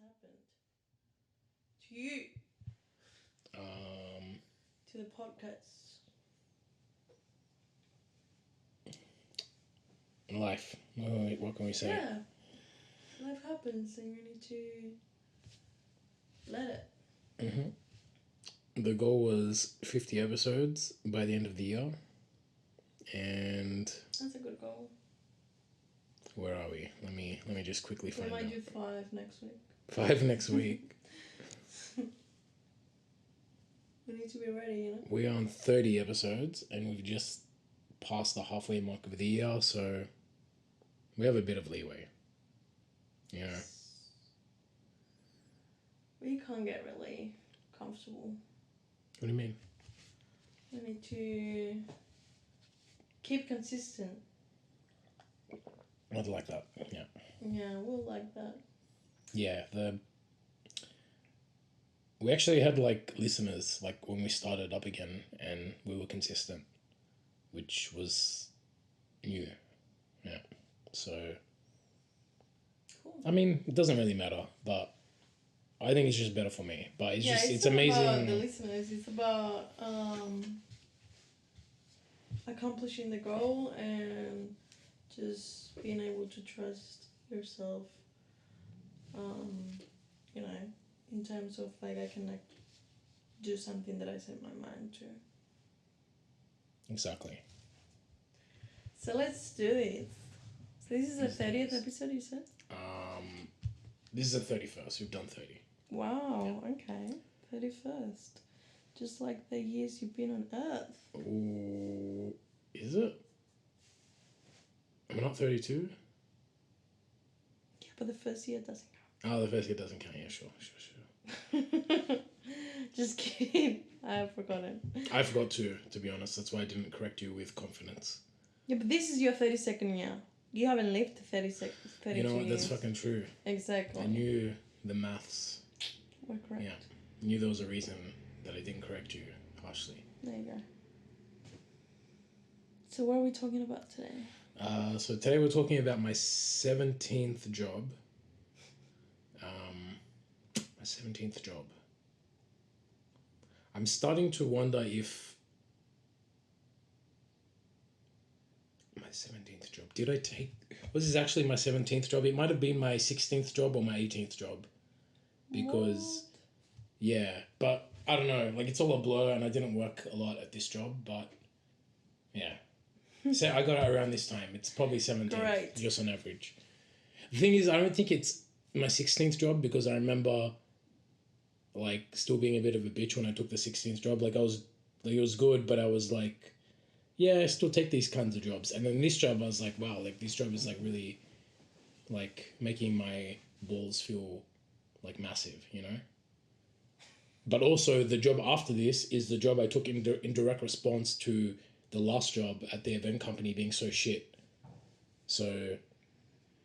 happened to you, to the podcast? Life. What can we say? Yeah, life happens and you need to let it. The goal was 50 episodes by the end of the year. And That's a good goal. where are we? Let me just quickly We find might out. do 5 next week. 5 next week. We need to be ready, you know? We're on 30 episodes and we've just passed the halfway mark of the year, so we have a bit of leeway. Yeah. We can't get really comfortable. What do you mean? We need to keep consistent. I'd like that. Yeah. Yeah, we'll like that. Yeah, we actually had like listeners like when we started up again and we were consistent, which was new. Yeah. So Cool. I mean, it doesn't really matter, but I think it's just better for me. But it's not amazing. about the listeners. It's about accomplishing the goal and just being able to trust yourself. You know, in terms of like I can like do something that I set my mind to. Exactly. So let's do this. So this is the 30th episode, you said? This is the 31st. We've done 30. Wow, okay. 31st. Just like the years you've been on Earth. Ooh, is it? Am I not 32? Yeah, but the first year doesn't Oh, the first year doesn't count. Yeah, sure. count. Just kidding. I forgot it. I forgot to be honest. That's why I didn't correct you with confidence. Yeah, but this is your 32nd year. You haven't lived 32 You know what? years. That's fucking true. Exactly. I knew the maths. We're correct. Yeah. I knew there was a reason that I didn't correct you harshly. There you go. So what are we talking about today? So today we're talking about my 17th job. My 17th job. I'm starting to wonder if my 17th job. Was this actually my 17th job? It might have been my 16th job or my 18th job. Because, yeah, but I don't know. Like, it's all a blur and I didn't work a lot at this job, but yeah. So I got it around this time. It's probably 17th, Great. just on average. The thing is, I don't think it's my 16th job because I remember, like, still being a bit of a bitch when I took the 16th job. Like, it was good, but I was like, yeah, I still take these kinds of jobs. And then this job, I was like, wow, like, this job is, like, really, like, making my balls feel, like, massive, you know? But also, the job after this is the job I took in direct response to the last job at the event company being so shit. So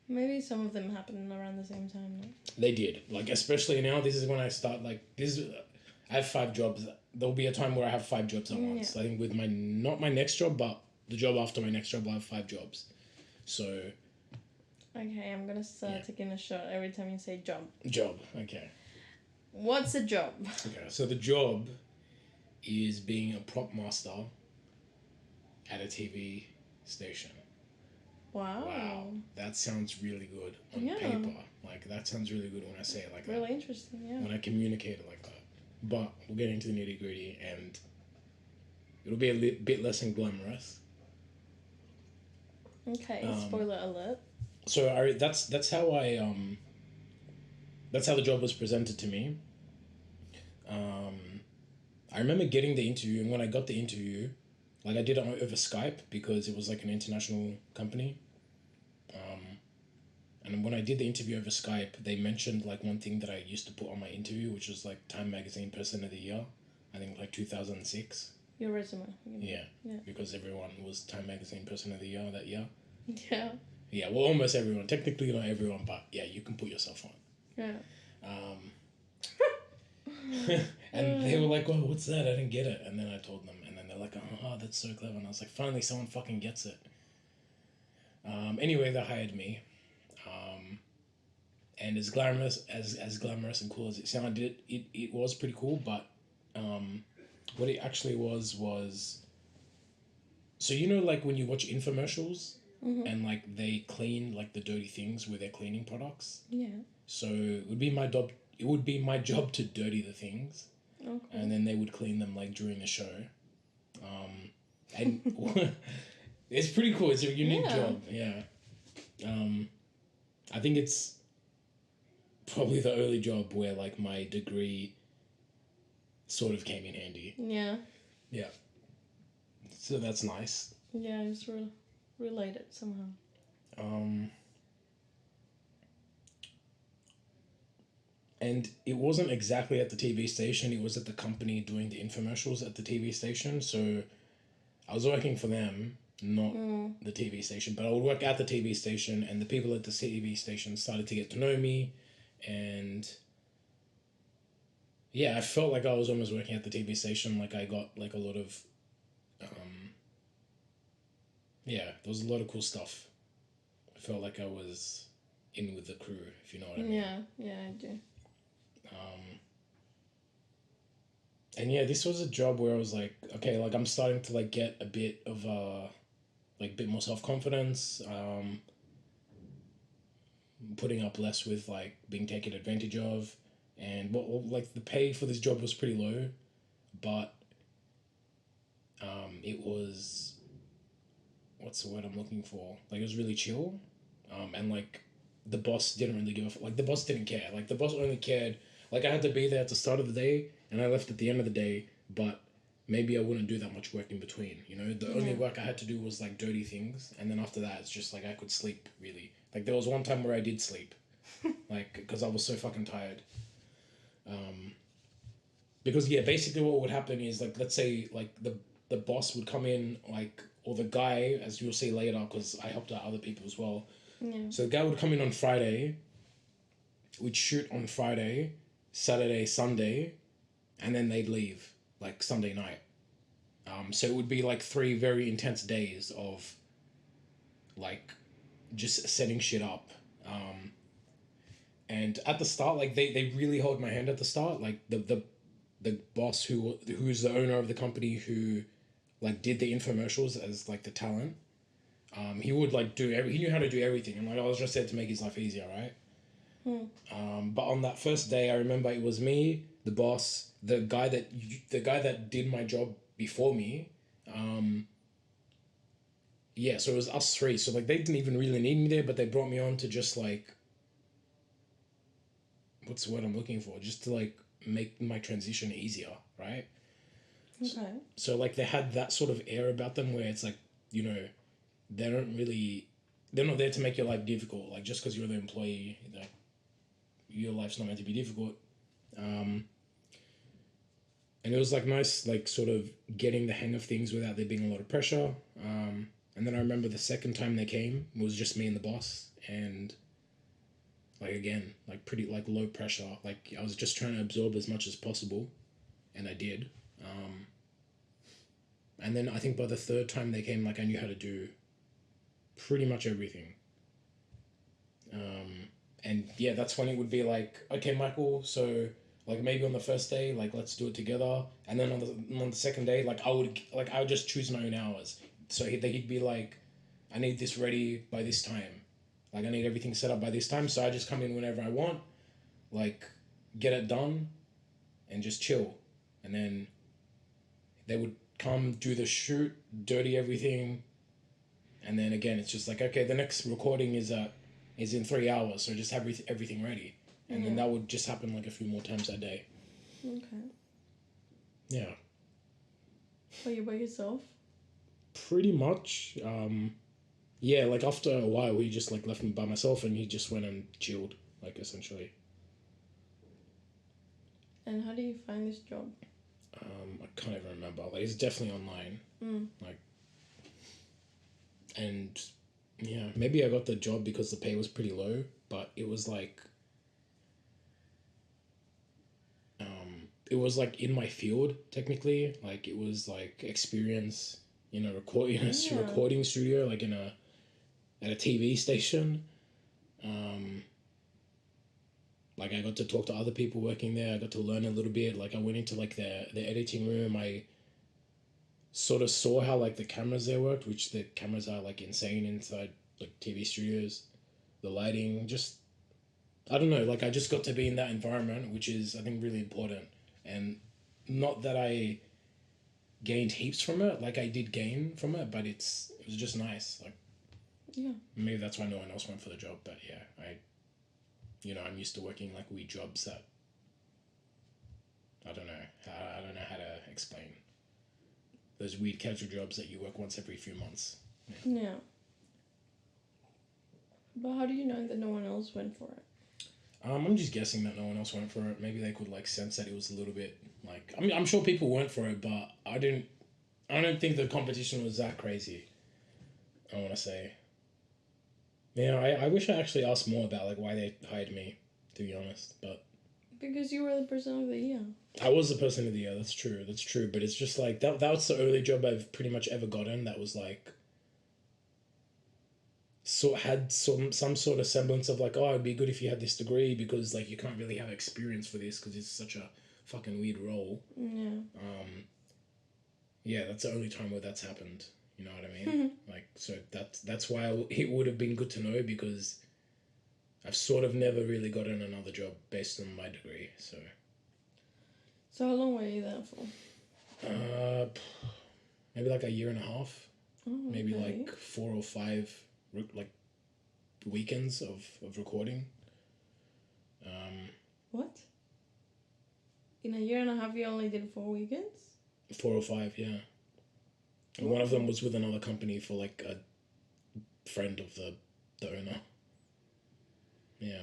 Maybe some of them happen around the same time. No? they did. Like, especially now, this is when I start, like, I have 5 jobs. There'll be a time where I have 5 jobs at once. I think with not my next job, but the job after my next job, I'll have 5 jobs. So. Okay, I'm going to start taking a shot every time you say job. Job, okay. What's a job? Okay, so the job is being a prop master at a TV station. Wow. That sounds really good on paper. Like, that sounds really good when I say it like that. Really interesting, yeah. When I communicate it like that. But we'll get into the nitty gritty and it'll be a bit less than glamorous. Okay, spoiler alert. So that's how that's how the job was presented to me. I remember getting the interview, and when I got the interview, like, I did it over Skype because it was like an international company. And when I did the interview over Skype, they mentioned like one thing that I used to put on my interview, which was like Time Magazine Person of the Year. I think like 2006. Your resume. Yeah. Because everyone was Time Magazine Person of the Year that year. Yeah. Yeah, well, almost everyone. Technically not everyone, but yeah, you can put yourself on. Yeah. And they were like, "Well, what's that? I didn't get it." And then I told them, and then they're like, "Oh, that's so clever." And I was like, "Finally, someone fucking gets it." Anyway, they hired me, and as glamorous and cool as it sounded, it was pretty cool. But what it actually was so like when you watch infomercials and like they clean like the dirty things with their cleaning products. Yeah. So it would be my job. It would be my job to dirty the things, Okay. and then they would clean them like during the show. And it's pretty cool. It's a unique job. Yeah. I think it's probably the only job where like my degree sort of came in handy. Yeah. Yeah. So that's nice. Yeah, it's related somehow. And it wasn't exactly at the TV station. It was at the company doing the infomercials at the TV station. So I was working for them, not the TV station, but I would work at the TV station, and the people at the TV station started to get to know me, and yeah, I felt like I was almost working at the TV station. Like I got like a lot of, yeah, there was a lot of cool stuff. I felt like I was in with the crew, if you know what I mean. Yeah, I do. And yeah, this was a job where I was like, okay, like I'm starting to like get a bit of like a bit more self-confidence, putting up less with like being taken advantage of, and like the pay for this job was pretty low, but it was, what's the word I'm looking for? Like it was really chill, and like the boss didn't really give a like the boss didn't care. Like the boss only cared, like I had to be there at the start of the day and I left at the end of the day, but maybe I wouldn't do that much work in between. The only work I had to do was like dirty things, and then after that it's just like I could sleep really. Like there was one time where I did sleep, like because I was so fucking tired. Because yeah, basically what would happen is like let's say like the boss would come in like, or the guy, as you'll see later, because I helped out other people as well. Yeah. So the guy would come in on Friday. We'd shoot on Friday, Saturday, Sunday, and then they'd leave like Sunday night. So it would be like 3 very intense days of like just setting shit up. And at the start, like they really held my hand at the start. Like the boss who's the owner of the company who like did the infomercials as like the talent. He would like he knew how to do everything, and like I was just there to make his life easier, right? But on that first day, I remember it was me, the boss, the guy that did my job before me. Yeah, so it was us 3. So like they didn't even really need me there, but they brought me on to just like, what's the word I'm looking for? Just to like make my transition easier, right? Okay. So like they had that sort of air about them where it's like, they're not there to make your life difficult. Like just because you're the employee, like your life's not meant to be difficult. And it was like nice, like sort of getting the hang of things without there being a lot of pressure. And then I remember the second time they came, it was just me and the boss, and like again, like pretty like low pressure. Like I was just trying to absorb as much as possible, and I did. And then I think by the third time they came, like I knew how to do pretty much everything. And yeah, that's when it would be like, okay, Michael, so like maybe on the first day, like let's do it together, and then on the second day, like I would just choose my own hours. So he'd be like, I need this ready by this time, like I need everything set up by this time. So I just come in whenever I want, like get it done, and just chill, and then they would come do the shoot, dirty everything, and then again it's just like, okay, the next recording is in 3 hours, so just have everything ready, and then that would just happen like a few more times that day. Okay. Yeah. Are you by yourself? Pretty much. Yeah, like after a while, he just like left me by myself, and he just went and chilled, like essentially. And how do you find this job? I can't even remember. Like it's definitely online. Like, and yeah, maybe I got the job because the pay was pretty low, but it was like, it was like in my field technically. Like it was like experience in a recording studio, like at a TV station. Like I got to talk to other people working there. I got to learn a little bit. Like I went into like the editing room. I sort of saw how like the cameras there worked, which the cameras are like insane inside like TV studios. The lighting, just I don't know. Like I just got to be in that environment, which is I think really important. And not that I gained heaps from it. Like I did gain from it, but it was just nice. Like Yeah. maybe that's why no one else went for the job. But yeah, I'm used to working like weird jobs that I don't know. I don't know how to explain those weird casual jobs that you work once every few months. Yeah. But how do you know that no one else went for it? I'm just guessing that no one else went for it. Maybe they could like sense that it was a little bit like I mean I'm sure people went for it, but I don't think the competition was that crazy. I want to say. Yeah, I wish I actually asked more about like why they hired me, to be honest. But Because you were the person of the year. I was the person of the year. That's true. That's true. But it's just like that was the only job I've pretty much ever gotten that was like had some sort of semblance of like, oh, it'd be good if you had this degree because like you can't really have experience for this because it's such a fucking weird role. Yeah. Yeah, that's the only time where that's happened. You know what I mean? Like, so that's why it would have been good to know because I've sort of never really gotten another job based on my degree. So. So how long were you there for? Maybe like a year and a half. Oh, maybe okay. like 4 or 5 like weekends of recording. What? In a year and a half, you only did 4 weekends? 4 or 5, yeah. And one of them was with another company for like a friend of the owner. Yeah.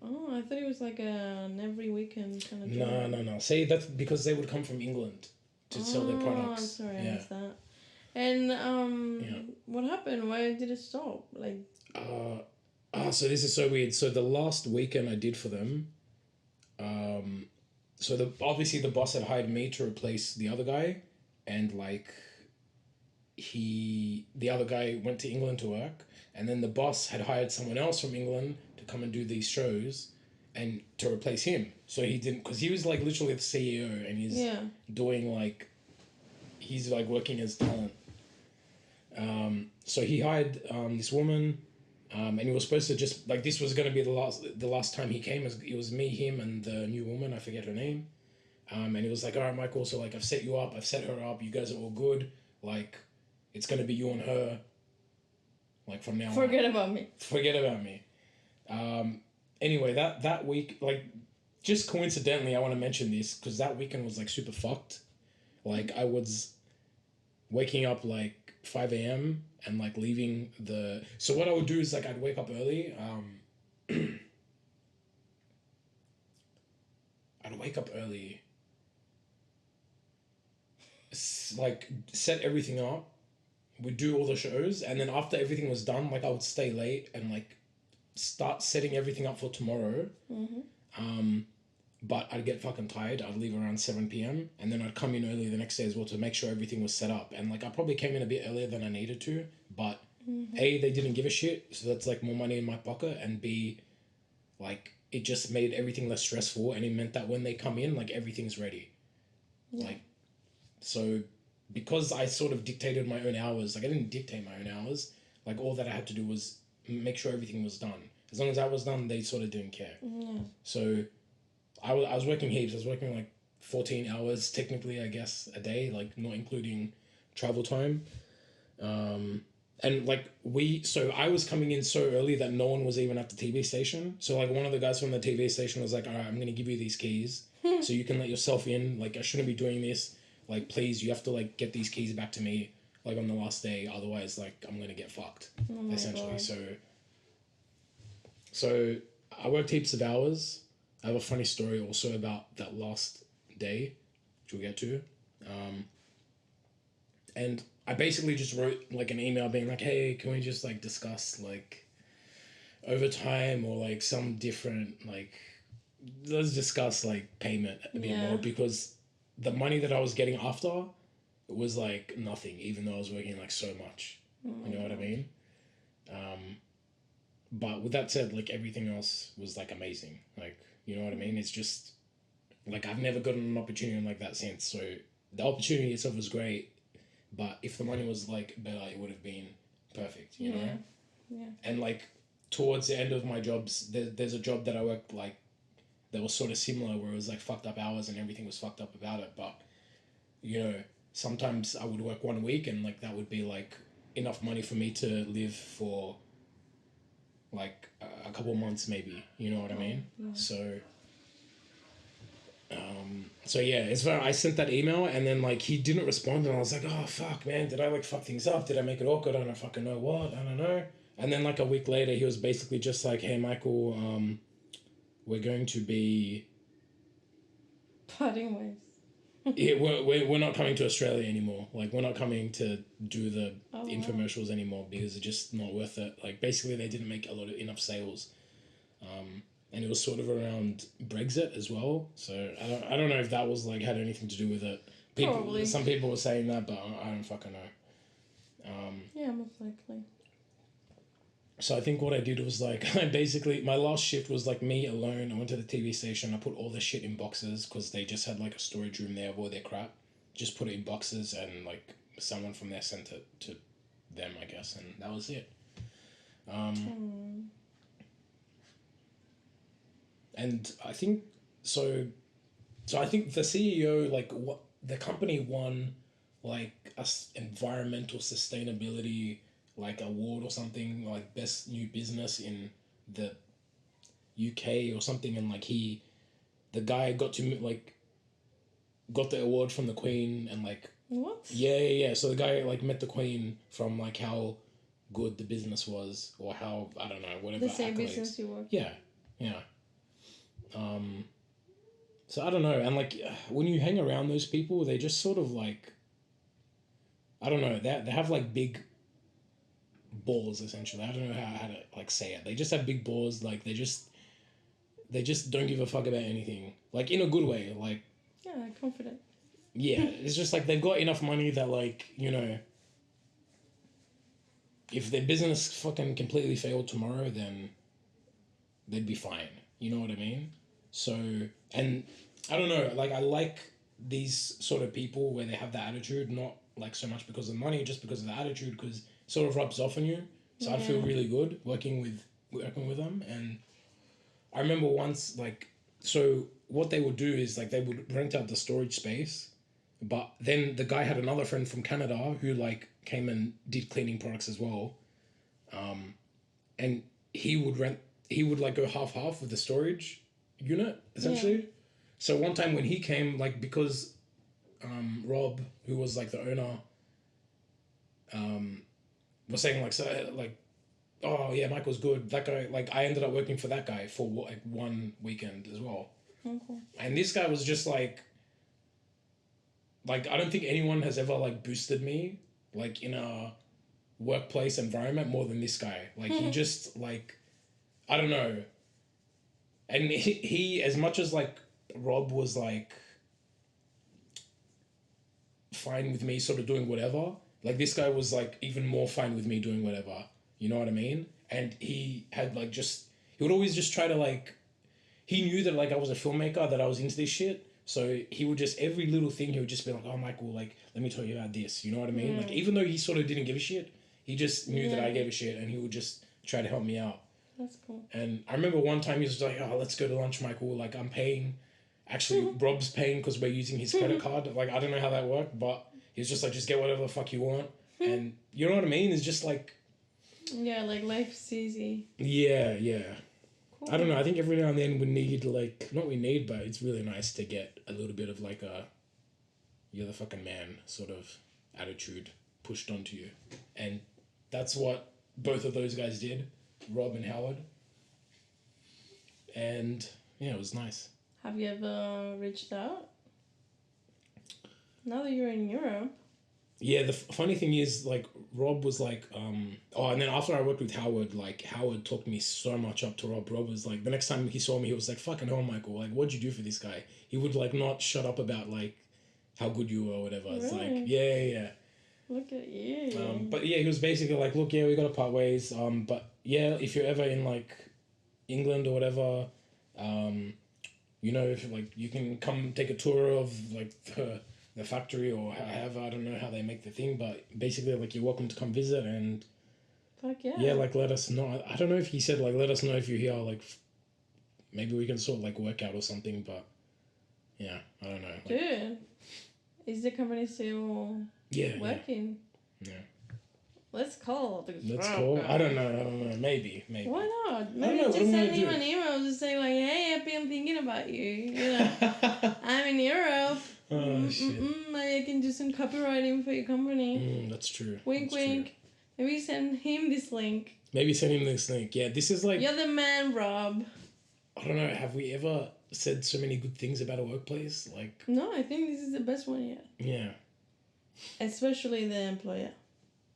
Oh, I thought it was like an every weekend kind of job. No. See, that's because they would come from England to sell their products. I'm sorry, Yeah. I missed that. And what happened? Why did it stop? Like. So this is so weird. So the last weekend I did for them, so obviously the boss had hired me to replace the other guy, and like the other guy went to England to work, and then the boss had hired someone else from England to come and do these shows, and to replace him. So he didn't, because he was like literally the CEO, and he's doing like, he's like working as talent. So he hired this woman. And he was supposed to just like this was gonna be the last time he came. It was me, him, and the new woman. I forget her name. And he was like, "All right, Michael. So like I've set you up. I've set her up. You guys are all good. Like, it's gonna be you and her. Like from now on. Forget about me. Forget about me." Anyway, that week, like, just coincidentally, I want to mention this because that weekend was like super fucked. Like I was waking up like 5 a.m. and like leaving the. So what I would do is like I'd wake up early. I'd wake up early. Like set everything up. We'd do all the shows, and then after everything was done, like I would stay late and like start setting everything up for tomorrow. But I'd get fucking tired. I'd leave around 7 p.m. and then I'd come in early the next day as well to make sure everything was set up. And like I probably came in a bit earlier than I needed to, but A, they didn't give a shit, so that's like more money in my pocket, and B, like it just made everything less stressful, and it meant that when they come in, like everything's ready. Yeah. Like, so because I sort of dictated my own hours, like I didn't dictate my own hours, like all that I had to do was make sure everything was done. As long as that was done, they sort of didn't care. Yeah. So I was working heaps. I was working like 14 hours technically, I guess, a day, like not including travel time. And like so I was coming in so early that no one was even at the TV station. So like one of the guys from the TV station was like, "All right, I'm going to give you these keys so you can let yourself in. Like I shouldn't be doing this. Like please, you have to like get these keys back to me like on the last day. Otherwise like I'm going to get fucked." Oh essentially. God. So I worked heaps of hours. I have a funny story also about that last day, which we'll get to. And I basically just wrote like an email being like, "Hey, can we just like discuss like overtime or like some different like, let's discuss like payment a bit more," because the money that I was getting after was like nothing, even though I was working like so much. You know what I mean? But with that said, like everything else was like amazing. Like You know what I mean? It's just like I've never gotten an opportunity like that since. So the opportunity itself was great, but if the money was like better, it would have been perfect. You know. Yeah. And like towards the end of my jobs, there's a job that I worked like that was sort of similar where it was like fucked up hours and everything was fucked up about it. But you know, sometimes I would work 1 week and like that would be like enough money for me to live for like a couple months maybe. You know what I mean? Yeah. So yeah, it's very. I sent that email and then like he didn't respond and I was like, oh fuck, man, did I like fuck things up? Did I make it awkward? I don't fucking know what. I don't know. And then like a week later, he was basically just like, hey Michael, we're going to be. Parting ways. Yeah, we're not coming to Australia anymore. Like we're not coming to do the infomercials anymore because it's just not worth it. Like basically they didn't make enough sales. And it was sort of around Brexit as well. So I don't know if that was like had anything to do with it. Probably. Some people were saying that, but I don't fucking know. Yeah, most likely. So I think what I did was like I basically my last shift was like me alone. I went to the TV station. I put all the shit in boxes because they just had like a storage room there of all their crap. Just put it in boxes and like someone from there sent it to them, I guess, and that was it. And I think so. So I think the CEO like what the company won like environmental sustainability like award or something like best new business in the UK or something, and like the guy got to like got the award from the Queen and like What? yeah. So the guy like met the Queen from like how good the business was or how I don't know whatever The same accolades. business you work. Yeah. So I don't know, and like when you hang around those people, they just sort of like I don't know, they have like big balls essentially. I don't know how to like say it. They just have big balls, like they just don't give a fuck about anything. Like in a good way. Like Yeah, confident. yeah, it's just like they've got enough money that like, you know, if their business fucking completely failed tomorrow, then they'd be fine. You know what I mean? So, and I don't know, like I like these sort of people where they have that attitude, not like so much because of money, just because of the attitude, because it sort of rubs off on you. So I feel really good working with them. And I remember once like, so what they would do is like they would rent out the storage space, but then the guy had another friend from Canada who like came and did cleaning products as well. And he would like go half with the storage unit essentially. Yeah. So one time when he came, like because Rob, who was like the owner, was saying like so like, oh yeah, Michael's good. That guy, like I ended up working for that guy for like 1 weekend as well. Okay. And this guy was just like I don't think anyone has ever like boosted me like in a workplace environment more than this guy. Like he just like I don't know. And he as much as like Rob was like fine with me sort of doing whatever, like this guy was like even more fine with me doing whatever. You know what I mean? And he had like he would always just try to like he knew that like I was a filmmaker, that I was into this shit. So he would just every little thing he would just be like, oh Michael, like let me tell you about this. You know what I mean? Like even though he sort of didn't give a shit, he just knew that I gave a shit and he would just try to help me out. That's cool. And I remember one time he was like, oh, let's go to lunch, Michael. Like I'm paying. Actually, Rob's paying because we're using his credit card. Like I don't know how that worked, but he's just like, just get whatever the fuck you want. And you know what I mean? It's just like. Yeah, like life's easy. Yeah. Cool. I don't know. I think every now and then we need like not we need, but it's really nice to get a little bit of like a you're the fucking man sort of attitude pushed onto you, and that's what both of those guys did, Rob and Howard. And yeah, it was nice. Have you ever reached out? Now that you're in Europe. Yeah, the funny thing is, like, Rob was like, and then after I worked with Howard, like, Howard talked me so much up to Rob. Rob was like, the next time he saw me, he was like, fucking hell, Michael, like, what'd you do for this guy? He would, like, not shut up about, like, how good you were or whatever. It's like, yeah. Look at you. But yeah, he was basically like, look, yeah, we gotta part ways. But yeah, if you're ever in, like, England or whatever, you know, if like you can come take a tour of like the factory or however, I don't know how they make the thing, but basically like you're welcome to come visit and Fuck yeah. yeah, like let us know. I don't know if he said like let us know if you're here, like maybe we can sort of like work out or something, but yeah, I don't know. Like, Dude, is the company still working? Yeah. Let's call. Let's call. I don't know. Maybe. Why not? I Maybe don't know, just what am I send gonna him do? an email to say like, "Hey, I'm thinking about you. You know, I'm in Europe. Oh shit. Maybe I can do some copywriting for your company. That's true. Wink, That's wink. true. Maybe send him this link. Maybe send him this link. Yeah, this is like You're the man, Rob. I don't know. Have we ever said so many good things about a workplace? Like No, I think this is the best one yet. yeah. Especially the employer.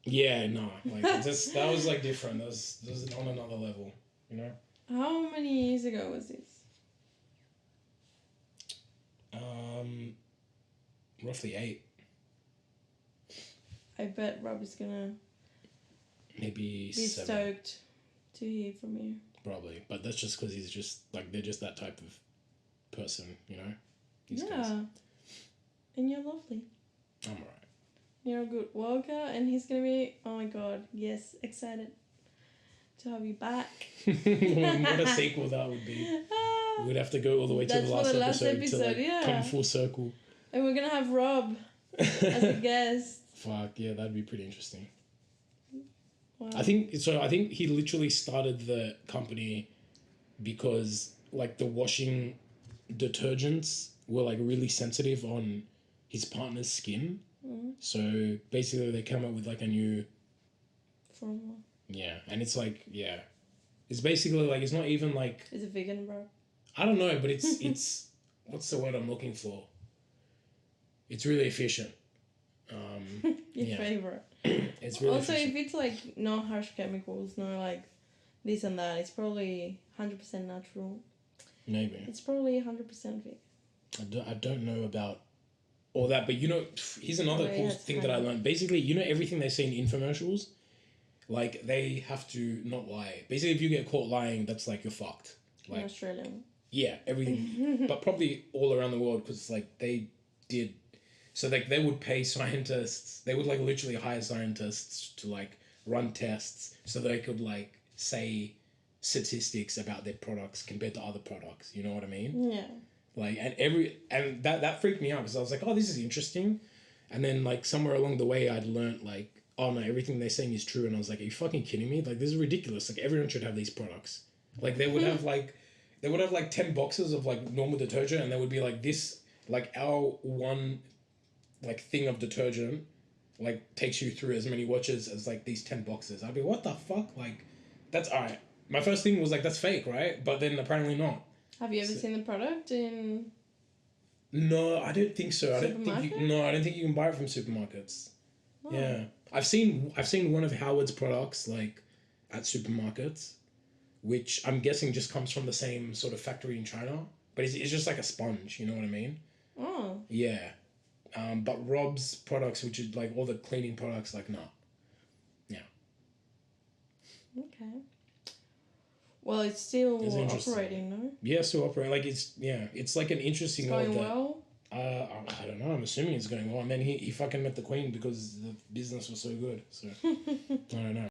Yeah, no, like just that was like different. That was on another level, you know. How many years ago was this? Roughly 8. I bet Rob is gonna Maybe be 7. stoked to hear from you. Probably, but that's just because he's just like they're just that type of person, you know. These Yeah, guys. and you're lovely. I'm alright. You're a good worker, and he's gonna be. Oh my god, yes, excited to have you back. What a sequel that would be. Ah, We'd have to go all the way to That's the for last the last episode to episode, like yeah. come full circle. and we're gonna have Rob as a guest. Fuck yeah, that'd be pretty interesting. Wow. I think so. I think he literally started the company because like the washing detergents were like really sensitive on his partner's skin. So basically, they come up with like a new Formula. and it's like it's basically like it's not even like Is it vegan, bro? I don't know, but it's what's the word I'm looking for? It's really efficient. Your favorite. It's really Also, efficient. if it's like no harsh chemicals, no like this and that, it's probably 100% natural. Maybe. It's probably 100% vegan. I don't know about all that, but you know, here's another Okay, cool that's thing that I kind of- learned. Basically, you know everything they say in infomercials, like they have to not lie. Basically, if you get caught lying, that's like you're fucked. In Like Australia. yeah, everything, but probably all around the world because like they did. So like they would pay scientists. They would like literally hire scientists to like run tests so they could like say statistics about their products compared to other products. You know what I mean? Yeah. Like and that freaked me out because I was like, oh, this is interesting, and then like somewhere along the way I'd learnt like, oh no, everything they're saying is true, and I was like, are you fucking kidding me? Like this is ridiculous. Like everyone should have these products. Like they would have like 10 boxes of like normal detergent, and they would be like this like our one like thing of detergent like takes you through as many watches as like these 10 boxes. I'd be what the fuck? Like that's alright. My first thing was like that's fake, right? But then apparently not. Have you ever seen the product in? No, I don't think so. I don't Supermarket? think you can buy it from supermarkets. Oh. Yeah. I've seen one of Howard's products like at supermarkets, which I'm guessing just comes from the same sort of factory in China, but it's just like a sponge, you know what I mean? Oh. Yeah. But Rob's products, which is like all the cleaning products, like no. Yeah. Okay. Well, it's still It's interesting. operating, no? Yeah, still operating. Like it's like an interesting It's going world that, well. I don't know. I'm assuming it's going well. I mean, he fucking met the Queen because the business was so good. So I don't know.